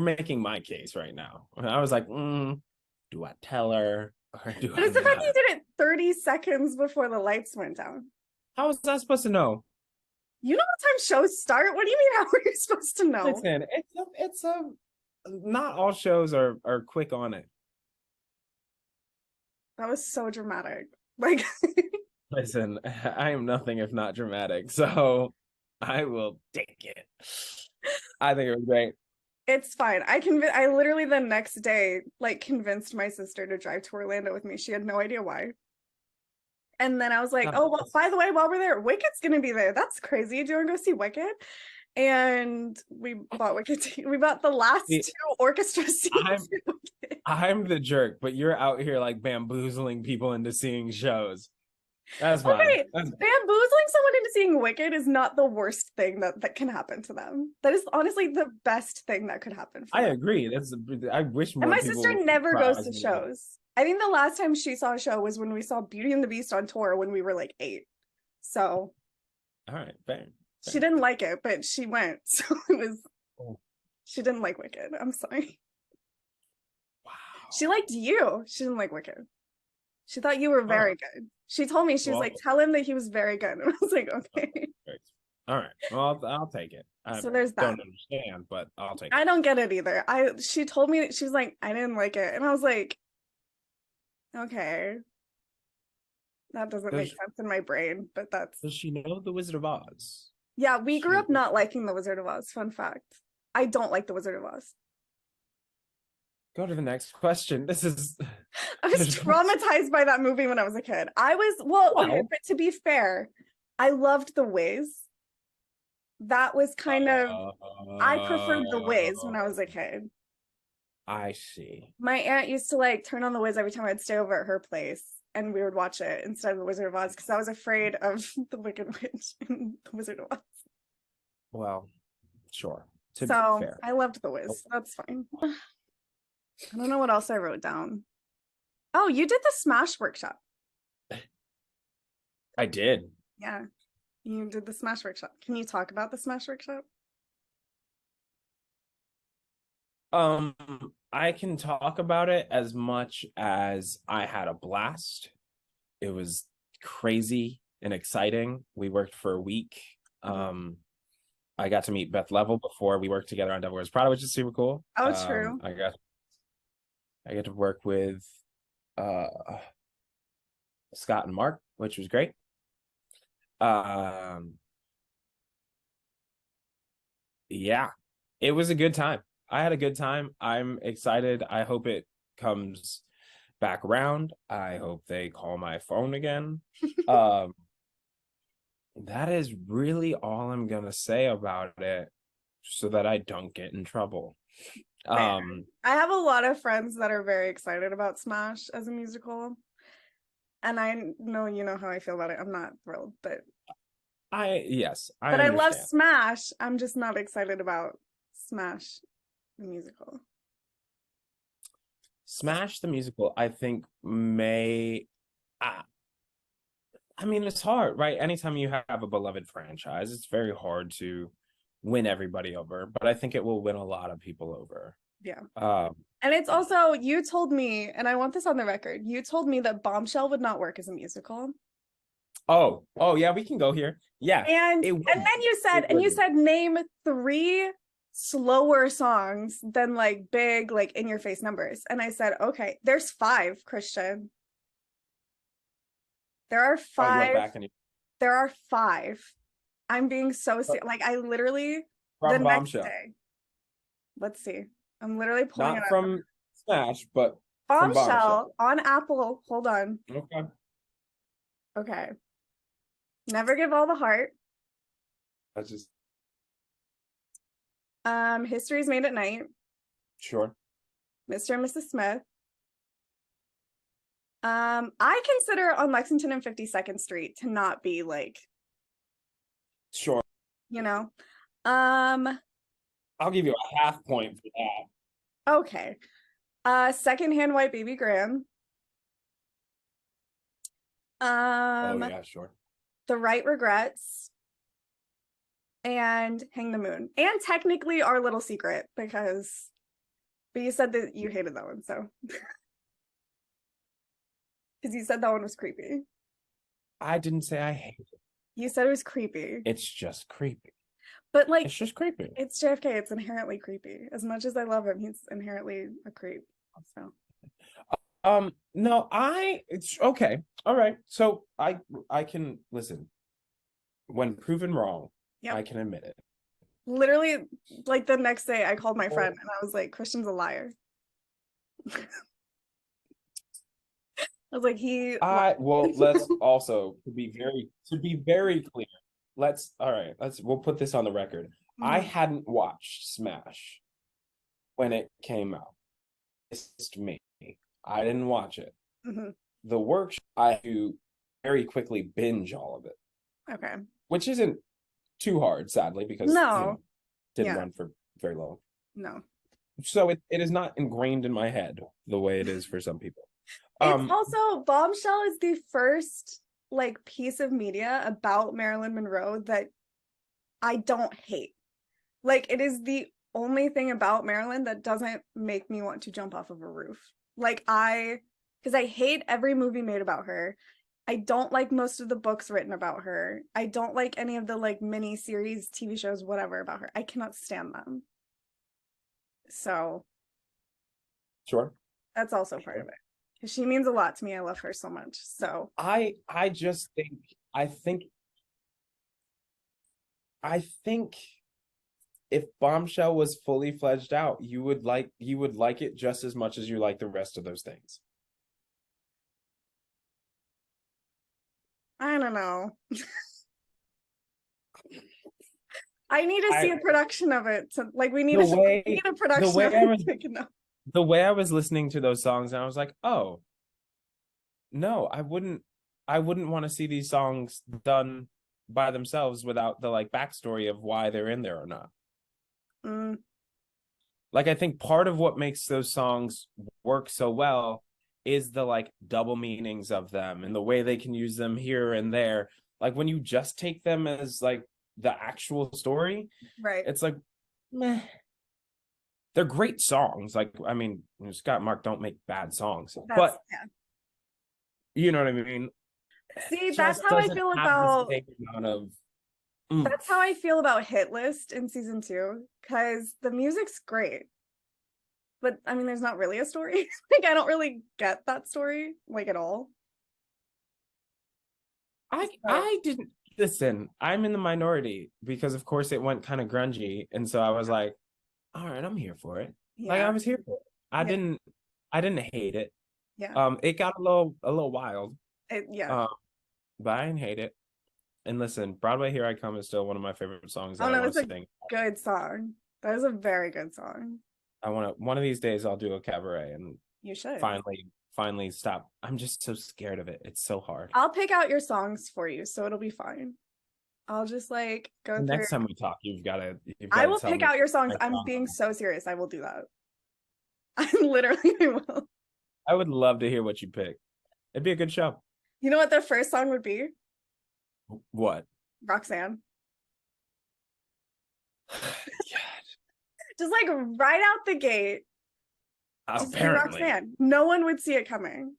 making my case right now. I was like, do I tell her or do but it's the fact you did it 30 seconds before the lights went down. How was I supposed to know? You know what time shows start? What do you mean, how are you supposed to know? Listen, it's not all shows are quick on it. That was so dramatic. Like, listen, I am nothing if not dramatic, so I will take it. I think it was great. It's fine. I literally the next day like convinced my sister to drive to Orlando with me. She had no idea why. And then I was like, oh, well, by the way, while we're there, Wicked's gonna be there. That's crazy. Do you want to go see Wicked? And we bought Wicked. We bought the last 2 orchestra seats. I'm the jerk, but you're out here like bamboozling people into seeing shows. That's fine. Okay, bamboozling someone into seeing Wicked is not the worst thing that can happen to them. That is honestly the best thing that could happen for them. Agree. I wish more. And my sister never goes to shows. I think the last time she saw a show was when we saw Beauty and the Beast on tour when we were like 8. So all right, fair. She didn't like it, but she went. So it was she didn't like Wicked. I'm sorry. Wow. She liked you. She didn't like Wicked. She thought you were very good. She told me, she was like, tell him that he was very good. And I was like, okay. All right. Well, I'll take it. So there's that. I don't understand, but I'll take it. I don't get it either. She told me, she was like, I didn't like it. And I was like, okay. That doesn't make sense in my brain, but that's... Does she know The Wizard of Oz? Yeah, we grew up not liking The Wizard of Oz. Fun fact. I don't like The Wizard of Oz. Go to the next question. I was traumatized by that movie when I was a kid. Okay, but to be fair, I loved The Wiz. That was kind of, I preferred The Wiz when I was a kid. I see. My aunt used to like turn on The Wiz every time I'd stay over at her place, and we would watch it instead of The Wizard of Oz because I was afraid of the Wicked Witch and The Wizard of Oz. Well, sure. So I loved The Wiz. That's fine. I don't know what else I wrote down. Oh, you did the Smash workshop. I did. Yeah, you did the Smash workshop. Can you talk about the Smash workshop? I can talk about it as much as I had a blast. It was crazy and exciting. We worked for a week. I got to meet Beth Level before we worked together on Devil Wears Prada, which is super cool. Oh, true. I get to work with Scott and Mark, which was great. Yeah, it was a good time. I had a good time. I'm excited. I hope it comes back around. I hope they call my phone again. That is really all I'm gonna say about it, so that I don't get in trouble. I have a lot of friends that are very excited about Smash as a musical, and I know you know how I feel about it. I'm not thrilled, but I understand. I love Smash. I'm just not excited about Smash the musical. Smash the musical, I think I mean, it's hard, right? Anytime you have a beloved franchise, it's very hard to win everybody over, but I think it will win a lot of people over. Yeah. And it's also, you told me, and I want this on the record, you told me that Bombshell would not work as a musical. Oh yeah, we can go here. Yeah. And then you said name 3 slower songs than like big, like in your face numbers. And I said, okay, there's 5, Christian. There are 5. You went back and there are 5. I'm being so serious. Like I literally the from next Bombshell. day. Let's see. I'm literally pulling it Not up. from Smash, but from Bombshell on Apple. Hold on. Okay. Okay. Never Give All the Heart. That's just History's Made at Night. sure. Mr. and Mrs. Smith. I consider On Lexington and 52nd Street to not be like, Sure. you know. I'll give you a half point for that. Okay. Secondhand White Baby Graham. Oh yeah, sure. The Right Regrets. And Hang the Moon. And technically Our Little Secret, but you said that you hated that one, so. Because you said that one was creepy. I didn't say I hate it. You said it was creepy. It's just creepy. But like, it's just creepy. It's JFK. It's inherently creepy. As much as I love him, he's inherently a creep. So. No, it's okay. All right. So I can listen. When proven wrong, yep. I can admit it. Literally, like the next day, I called my friend and I was like, "Christian's a liar." I was like, well, let's also to be very clear. We'll put this on the record. Mm-hmm. I hadn't watched Smash when it came out. It's just me. I didn't watch it. Mm-hmm. The workshop, I do very quickly binge all of it. Okay. Which isn't too hard, sadly, because didn't run for very long. No. So it is not ingrained in my head the way it is for some people. It's also, Bombshell is the first like piece of media about Marilyn Monroe that I don't hate. Like, it is the only thing about Marilyn that doesn't make me want to jump off of a roof. Like, because I hate every movie made about her. I don't like most of the books written about her. I don't like any of the like mini series, TV shows, whatever about her. I cannot stand them. So. Sure. That's also part of it. Because she means a lot to me. I love her so much. So. I think if Bombshell was fully fledged out, you would like it just as much as you like the rest of those things. I don't know. I need to see a production of it. So, like, we need a production of it. The way I was listening to those songs, and I was like, oh, no, I wouldn't want to see these songs done by themselves without the like backstory of why they're in there or not. Mm. Like, I think part of what makes those songs work so well is the like double meanings of them and the way they can use them here and there. Like, when you just take them as like the actual story, right? It's like, meh. They're great songs. Like, I mean, Scott and Mark don't make bad songs, but you know what I mean? See, that's how I feel about that's how I feel about Hit List in season 2, because the music's great. But I mean, there's not really a story. Like, I don't really get that story, like, at all. I didn't listen. I'm in the minority because, of course, it went kind of grungy, and so I was like, all right, I'm here for it. Yeah. Like, I was here for it. I didn't hate it. Yeah. It got a little wild. Yeah. But I didn't hate it. And listen, Broadway Here I Come is still one of my favorite songs. Oh no, it's a good song. That is a very good song. One of these days I'll do a cabaret and you should finally stop. I'm just so scared of it. It's so hard. I'll pick out your songs for you, so it'll be fine. I'll just like go through. Next time we talk, you've got to I will pick out your songs. I'm being so serious. I will do that. I literally will. I would love to hear what you pick. It'd be a good show. You know what the first song would be? What? Roxanne. God. Just like right out the gate. Apparently. Roxanne. No one would see it coming.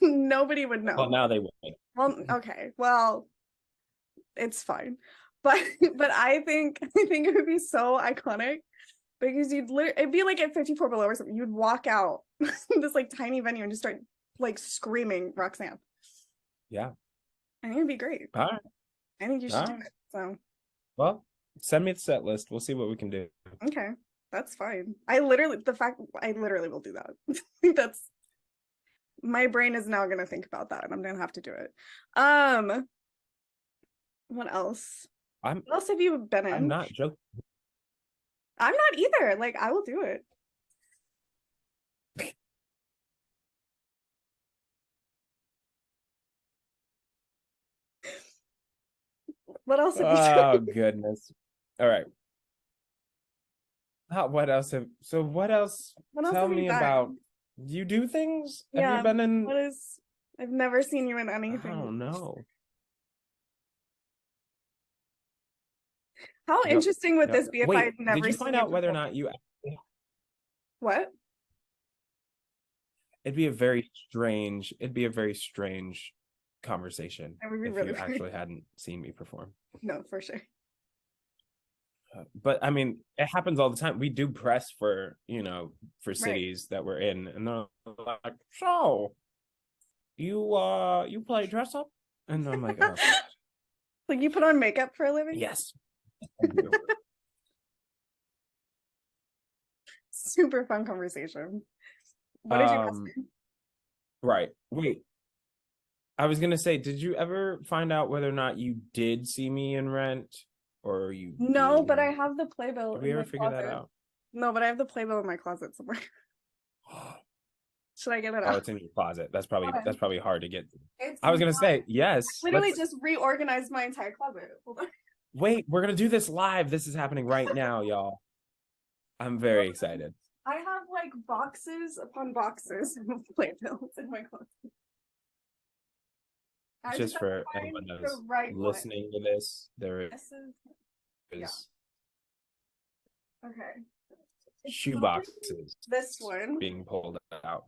Nobody would know. Well, now they would. Well, okay. Well, it's fine. But I think it would be so iconic because it'd be like at 54 Below or something. You'd walk out this like tiny venue and just start like screaming Roxanne. Yeah. I think it'd be great. All right. I think you should do it. So, well, send me the set list. We'll see what we can do. Okay, that's fine. I literally will do that. That's my brain is now gonna think about that, and I'm gonna have to do it. What else? What else have you been in? I'm not joking. I'm not either. Like, I will do it. What else have you done? Oh goodness. All right. What else tell me about, you do things? Yeah, have you been in I've never seen you in anything. I don't know. How interesting would this be if I had never did you find out whether or not you What? It'd be a very strange conversation if really you actually hadn't seen me perform. No, for sure. But I mean, it happens all the time. We do press for cities that we're in, and they're like, "So, you play dress up?" And I'm like, "Oh, like you put on makeup for a living?" Yes. Super fun conversation. What did you ask me? Right. Wait. I was gonna say, did you ever find out whether or not you did see me in Rent, or you? No, but I have the playbill. Did we ever figure that out? No, but I have the playbill in my closet somewhere. Should I get it out? Oh, it's in your closet. That's probably hard to get. I was gonna say yes. I literally just reorganized my entire closet. Hold on. Wait, we're gonna do this live. This is happening right now, y'all. I'm very excited. I have like boxes upon boxes of playbills in my closet. Just for anyone that's listening to this, there is okay. Shoe boxes. This one being pulled out.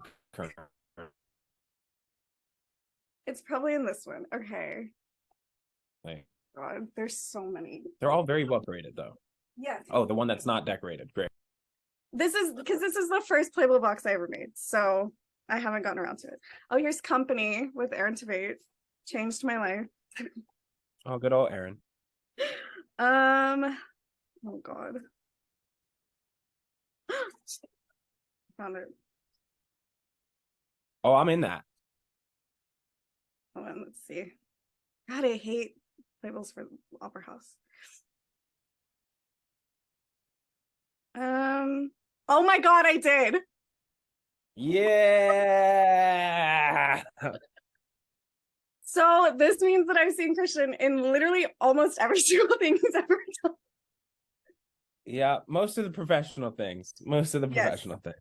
It's probably in this one. Okay. Like, God, there's so many. They're all very well graded, though. Yes. Oh, the one that's not decorated. Great. This is the first playbill box I ever made, so I haven't gotten around to it. Oh, here's Company with Aaron Tveit. Changed my life. Oh, good old Aaron. Oh God. Found it. Oh, I'm in that. Hold on, let's see. God, I hate playbills for Opera House. Oh my God, I did. Yeah. So this means that I've seen Christian in literally almost every single thing he's ever done. Yeah, most of the professional things.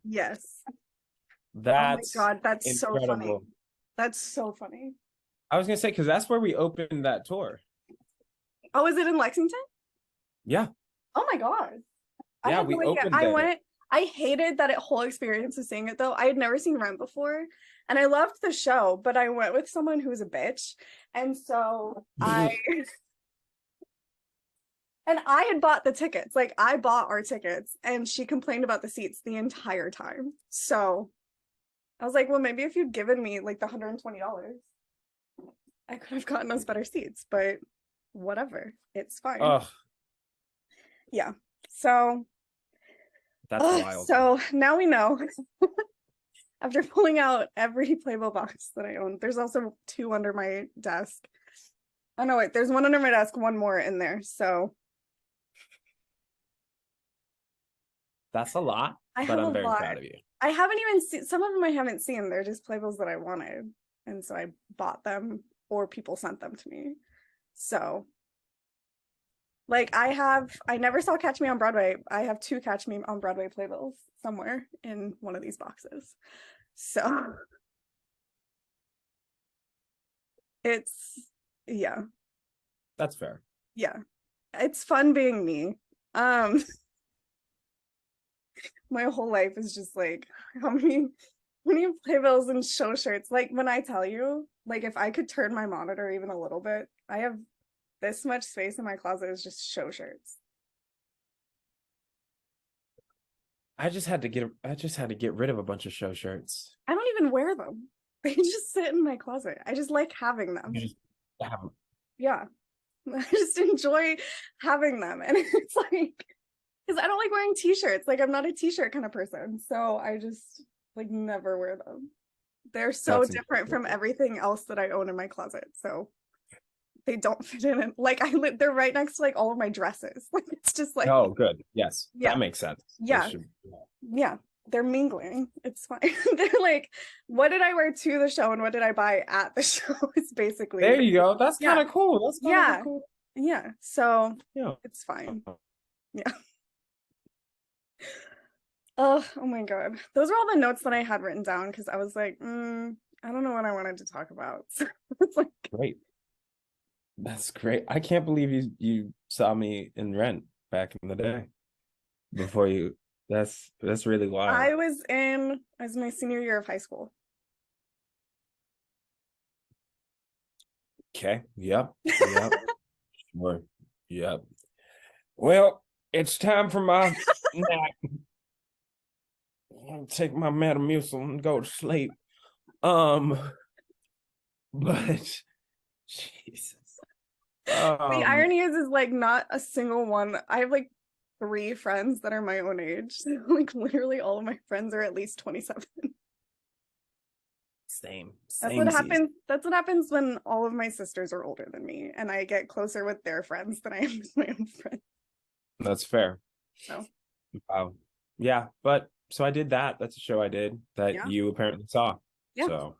Yes. That's oh my God, that's incredible. So funny. That's so funny. I was gonna say, because that's where we opened that tour. Oh, is it in Lexington? Yeah. Oh my God. Yeah, we opened there. I hated that whole experience of seeing it though. I had never seen Rent before, and I loved the show, but I went with someone who was a bitch, and so I had bought the tickets. Like, I bought our tickets, and she complained about the seats the entire time. So I was like, well, maybe if you'd given me like the $120, I could have gotten us better seats, but whatever. It's fine. Ugh. Yeah. So that's wild. So now we know. After pulling out every playbill box that I own, there's also 2 under my desk. Oh no, wait, there's 1 under my desk, 1 more in there. So that's a lot, but I'm very proud of you. I haven't even seen some of them. I haven't seen. They're just playbills that I wanted, and so I bought them, or people sent them to me. So like I never saw Catch Me on Broadway. I have 2 Catch Me on Broadway playbills somewhere in one of these boxes. So it's, yeah. That's fair. Yeah. It's fun being me. My whole life is just like, how many playbills and show shirts. Like, when I tell you, like, if I could turn my monitor even a little bit, I have this much space in my closet is just show shirts. I just had to get rid of a bunch of show shirts. I don't even wear them. They just sit in my closet. I just like having them. You just have them. Yeah. I just enjoy having them. And it's like, because I don't like wearing t-shirts. Like I'm not a t-shirt kind of person. So I just like never wear them. They're so That's different from incredible. everything else that I own in my closet. So they don't fit in. Like they're right next to like all of my dresses. Like it's just like, Oh, good. Yes, yeah, that makes sense. They yeah, should. yeah. They're mingling. It's fine. They're like, what did I wear to the show and what did I buy at the show? It's basically, There you go. That's kind yeah, of cool. That's kind of a yeah, cool. yeah. So Yeah. it's fine. Yeah. Oh my God. Those are all the notes that I had written down because I was like, I don't know what I wanted to talk about. So it's like, Great. That's great. I can't believe you saw me in Rent back in the day before you. That's really wild. I was my senior year of high school. Okay. Yep. Yep. Sure. Yep. Well, it's time for my nap. I'll take my Metamucil and go to sleep. Um, but Jesus. The Um, irony is like not a single one. I have like three friends that are my own age. Like literally all of my friends are at least 27. same, That's what same season. happens. That's what happens when all of my sisters are older than me and I get closer with their friends than I am with my own friends. That's fair. So Wow. Yeah, but so I did that. That's a show I did that yeah. you apparently saw. Yeah. So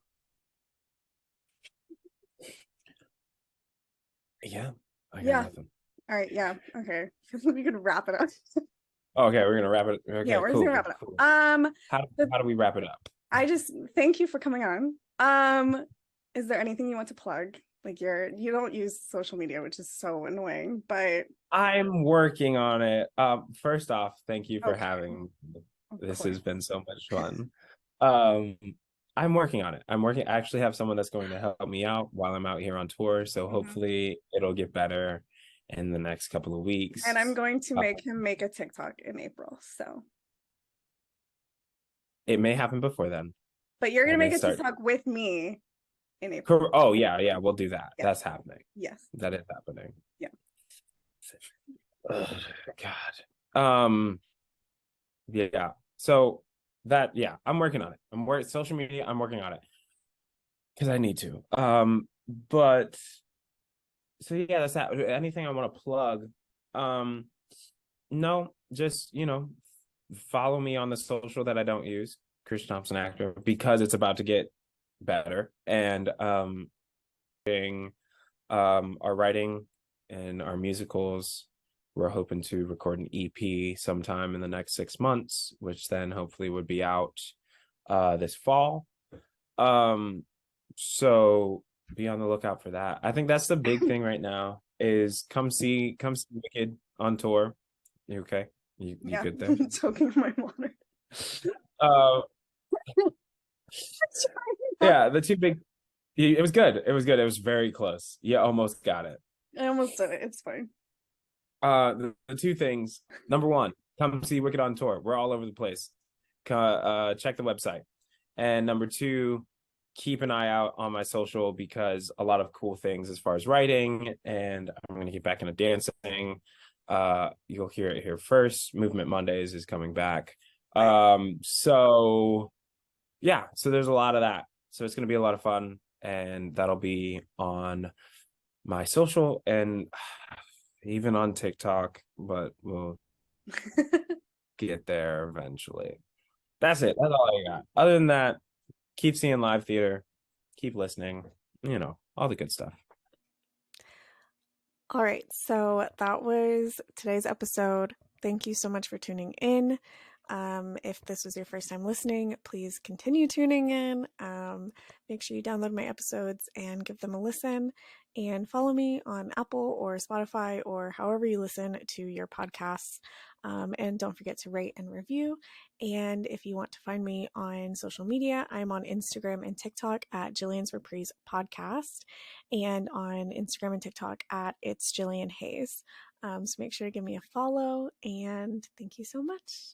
yeah, I got Yeah. nothing. All right. Yeah. Okay. We could wrap it up. Okay, we're gonna wrap it. Yeah, Okay, we're just gonna cool, wrap it cool. up. How The, how do we wrap it up? I just thank you for coming on. Is there anything you want to plug? Like you don't use social media, which is so annoying, but I'm working on it. First off, thank you for okay, having me. of This course. has been so much fun. Um, I'm working on it. I'm working. I actually have someone that's going to help me out while I'm out here on tour. So Mhm. hopefully it'll get better in the next couple of And I'm weeks. going to Uh, make him make a TikTok in April. So, it may happen before then. but you're I gonna may make a start. TikTok with me in April. Oh yeah, yeah. We'll do that. Yes. That's happening. Yes. That is happening. Yeah. Ugh, God. Yeah. So yeah, I'm working on it. I'm working social media. I'm working on it because I need to. But so yeah, that's that. Anything I want to plug? Um, no, just follow me on the social that I don't use, Chris Thompson actor, because it's about to get better. And our writing and our musicals. We're hoping to record an EP sometime in the next 6 months, which then hopefully would be out this fall. Um, so be on the lookout for that. I think that's the big thing right now is come see Wicked on tour. You okay? You Yeah. good there? Choking on my water. Uh, yeah, the two big. It was good. It was good. It was very close. You almost got it. I almost did it. It's fine. The two things. Number one, come see Wicked on tour. We're all over the place. Check the website. And number two, keep an eye out on my social because a lot of cool things as far as writing, and I'm gonna get back into dancing. You'll hear it here first. Movement Mondays is coming back. Right. So yeah, so there's a lot of that. So it's gonna be a lot of fun, and that'll be on my social and even on TikTok, but we'll get there eventually. That's it. That's all I got. Other than that, keep seeing live theater, keep listening, all the good stuff. All right, so that was today's episode. Thank you so much for tuning in. If this was your first time listening, please continue tuning in. Make sure you download my episodes and give them a listen. And follow me on Apple or Spotify or however you listen to your podcasts. And don't forget to rate and review. And if you want to find me on social media, I'm on Instagram and TikTok at Jillian's Reprise Podcast and on Instagram and TikTok at It's Jillian Hayes. So make sure to give me a follow and thank you so much.